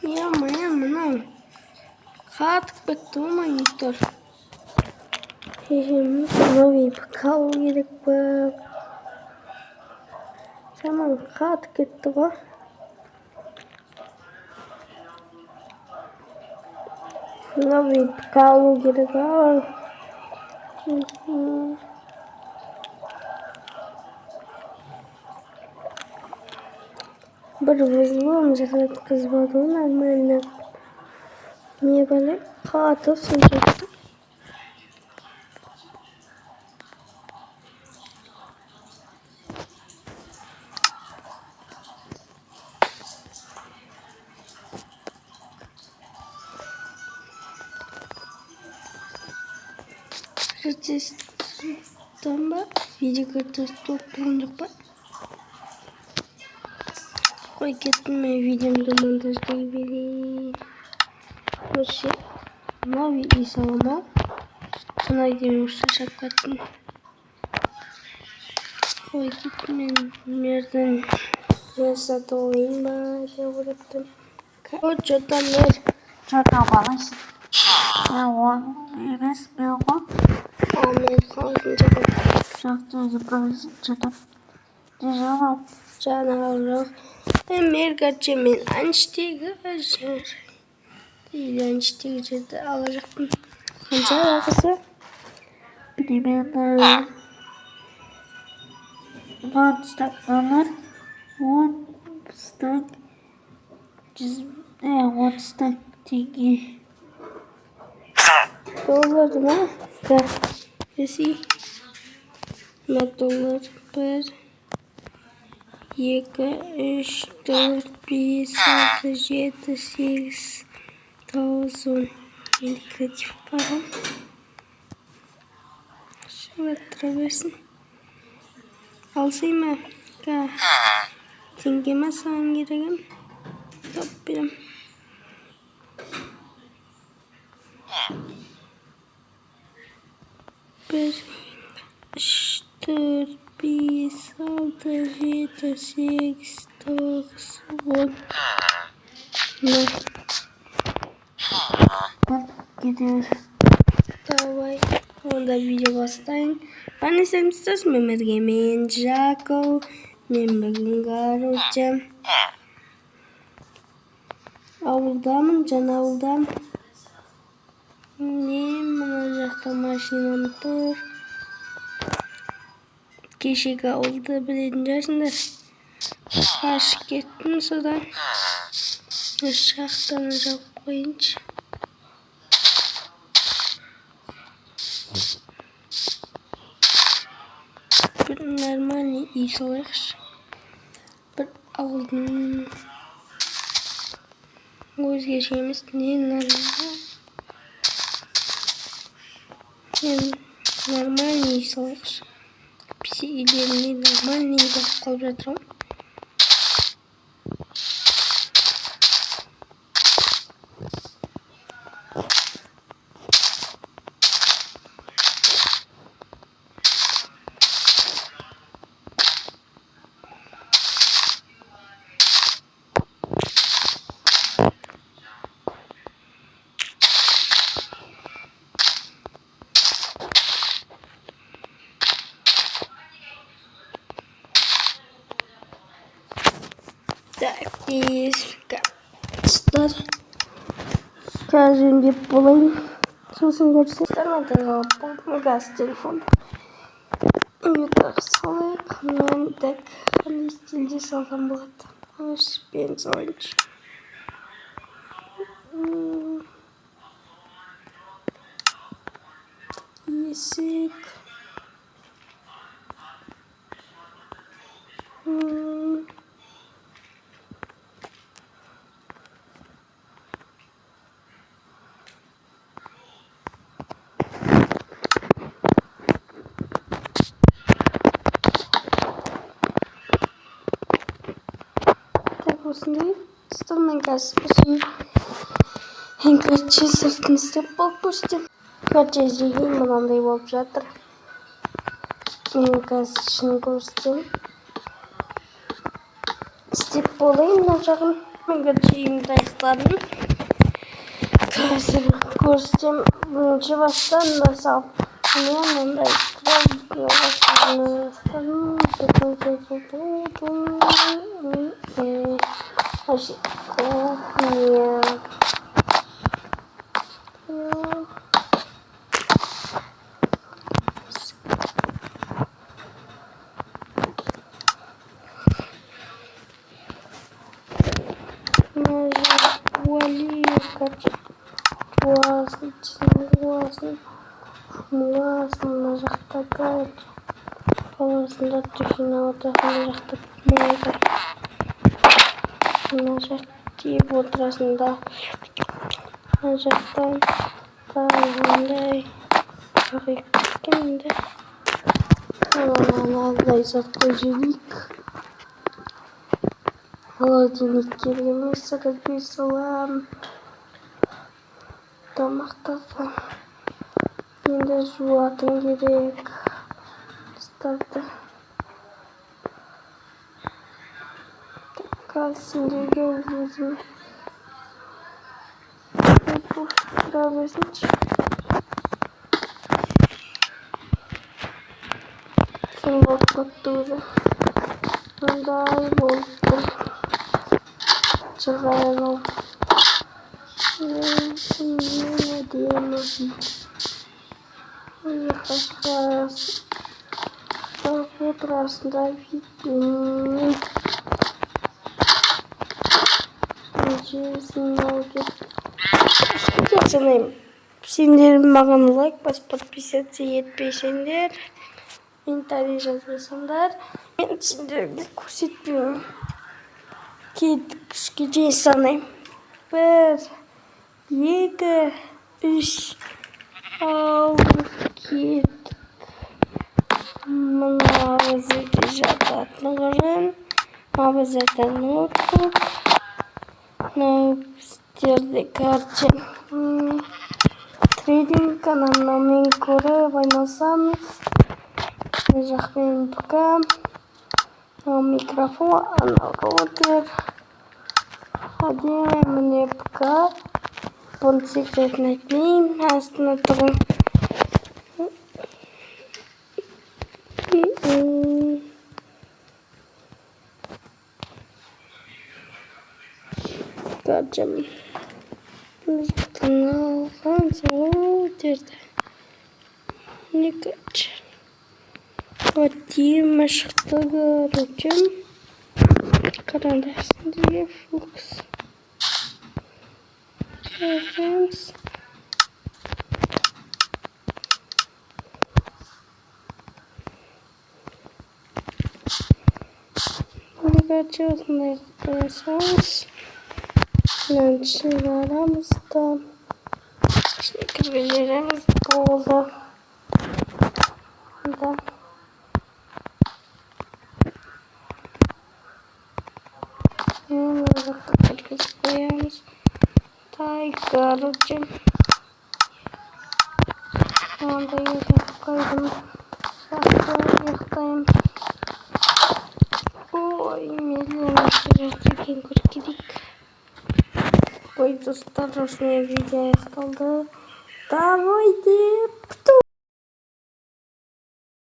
мынау қатып кетті ғой монитор. Новый алу керек па? Шаман қатып кетті ғой. Новый алу керек ау. Бір взлом жасатқызбады ғой нормально. Не білем, қатып соншалықты. Процесстан ба? Видеокартасы толық болған жоқ па? Қой кеттім, мен видеомды монтаждай берейін. Осы новый үй салама. Сонай дейін шаршап кеттім. Қой кеттім, мен мерден жасатып алайын ба деп ойлаптым. Вот что-то мер. Что-то балайсың. Он емес мен ғой. Мен қалдым жатып. Жақты заправайсың жатып. Дежавал. Жанағырақ. Мен әншітегі жер. Әншітегі жерді ала жақтым. Қанша ақысы? Примерно $1 стак теңге. Доллар ма? Да. Реси. $1 бір. 2, 3, 4, 5, 6, 7, 8, 9, 10. Индикатив паром. Шыvat тұра берсін. Алсай ма? Теңге ма саған керегім? Топ берем. 1, 3, 4, 5, 6, 7, 8, 9, 10. Gidiyor. Давай. Онда видео бастайын. Бәрін естеріңізсіз, мен Жако. Мен бүгін короче ауылдамын, жаңа ауылдамын. Мына жақта машинам тұр. Кешегі ауылды білетін жасындар. Қашып кеттім содан. Шақтаны жауып қойыншы. Бір нормальный үй салайықшы. Бір ауылдың өзгеше емес, не нормальный үй салайықшы. Писе үйлеріне нормальный үй болып қалып жатырмын. Так, здесь капстар. Кажем, где полын. Сосын көрсеттер, надо газ телефон. Ютақ салайық. Мен так қандай стилде салған болады. Ашпен салайыншы. Есік. Осындай столмен қазір короче сыртын істеп болып өстім. Короче жеген мынандай болып жатыр. Мен қазір ішін көрсетем. Істеп болайын мына жағын. Мен göreceğimde ayıkladım. Görsem birinci baştan da sağ. Yanında мына жақта баласында түшіне отырған жақта мына жақ тиіп отырасында мына жақтан тағылғандай кімді анадай затқа желік холодильник келгенмен сырып салам тамақтарды енді жуатым керек старды сендерге өзім тұра берсінші сен болып кетті өзі мындай болды жығайын әдемі отырасында сендер маған лайк басып подписаться етпесеңдер комментарий жазбасаңдар мен сендерге көрсетпеймін кешке дейін санаймын 1 2 3 ал кеттік мына жерде жататындығын біз айтатын ұмыттық мынау біздерде короче трейдинг каналымен көріп айналысамыз мына жақ менің ПК микрофон анау роутер әдемі міне ПК бұның секретін айтпаймын астына тұрған Kaçım. Bunu alған роутерді. Не kaç. Отдельно шықты короче. Қараңдар сендерге фокус. Қараңыз. Bunu kaç осындай қойсаңыз. Мынаны шығарамыз да ішіне кіргіземіз болды. Мына жаққа кіргізіп қоямыз. Короче. Мынандай етіп қойдым. Ұйықтаймын. Ой, медленно жүрген көркелік. Ой, достар, осындай видео аяқталды. Давайте!